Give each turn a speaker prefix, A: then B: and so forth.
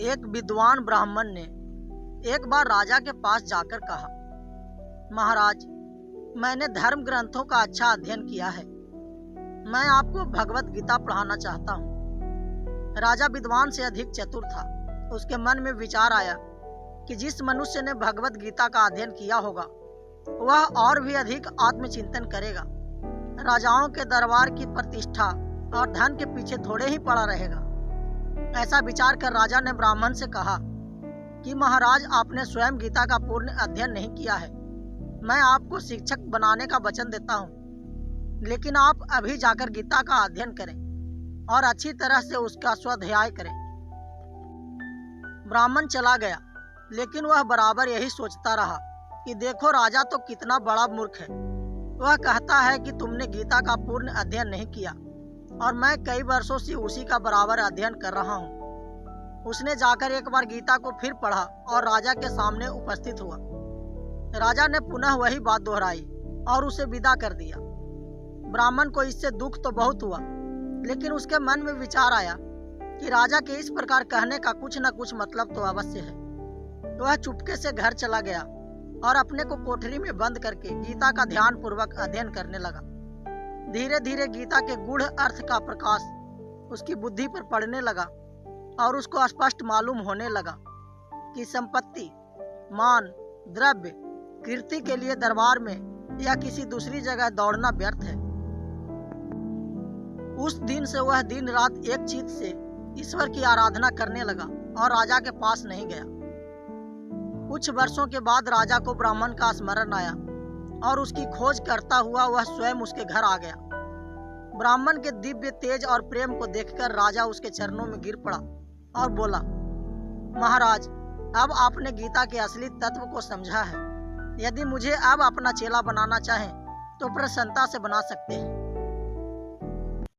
A: एक विद्वान ब्राह्मण ने एक बार राजा के पास जाकर कहा, महाराज, मैंने धर्म ग्रंथों का अच्छा अध्ययन किया है। मैं आपको भगवत गीता पढ़ाना चाहता हूँ। राजा विद्वान से अधिक चतुर था। उसके मन में विचार आया कि जिस मनुष्य ने भगवत गीता का अध्ययन किया होगा वह और भी अधिक आत्मचिंतन करेगा। राजाओं के दरबार की प्रतिष्ठा और धन के पीछे थोड़े ही पड़ा रहेगा। ऐसा विचार कर राजा ने ब्राह्मण से कहा कि महाराज, आपने स्वयं गीता का पूर्ण अध्ययन नहीं किया है। मैं आपको शिक्षक बनाने का वचन देता हूँ, लेकिन आप अभी जाकर गीता का अध्ययन करें और अच्छी तरह से उसका स्वाध्याय करें। ब्राह्मण चला गया, लेकिन वह बराबर यही सोचता रहा कि देखो, राजा तो कितना बड़ा मूर्ख है। वह कहता है कि तुमने गीता का पूर्ण अध्ययन नहीं किया और मैं कई वर्षों से उसी का बराबर अध्ययन कर रहा हूँ। उसने जाकर एक बार गीता को फिर पढ़ा और राजा के सामने उपस्थित हुआ। राजा ने पुनः वही बात दोहराई और उसे विदा कर दिया। ब्राह्मण को इससे दुख तो बहुत हुआ, लेकिन उसके मन में विचार आया कि राजा के इस प्रकार कहने का कुछ न कुछ मतलब तो अवश्य है। वह चुपके से घर चला गया और अपने को कोठरी में बंद करके गीता का ध्यान पूर्वक अध्ययन करने लगा। धीरे धीरे गीता के गूढ़ अर्थ का प्रकाश उसकी बुद्धि पर पड़ने लगा और उसको स्पष्ट मालूम होने लगा कि संपत्ति, मान, द्रव्य, कीर्ति के लिए दरबार में या किसी दूसरी जगह दौड़ना व्यर्थ है। उस दिन से वह दिन रात एक चित्त से ईश्वर की आराधना करने लगा और राजा के पास नहीं गया। कुछ वर्षों के बाद राजा को ब्राह्मण का स्मरण आया और उसकी खोज करता हुआ वह स्वयं उसके घर आ गया। ब्राह्मण के दिव्य तेज और प्रेम को देखकर राजा उसके चरणों में गिर पड़ा और बोला, महाराज, अब आपने गीता के असली तत्व को समझा है। यदि मुझे अब अपना चेला बनाना चाहें तो प्रसन्नता से बना सकते हैं।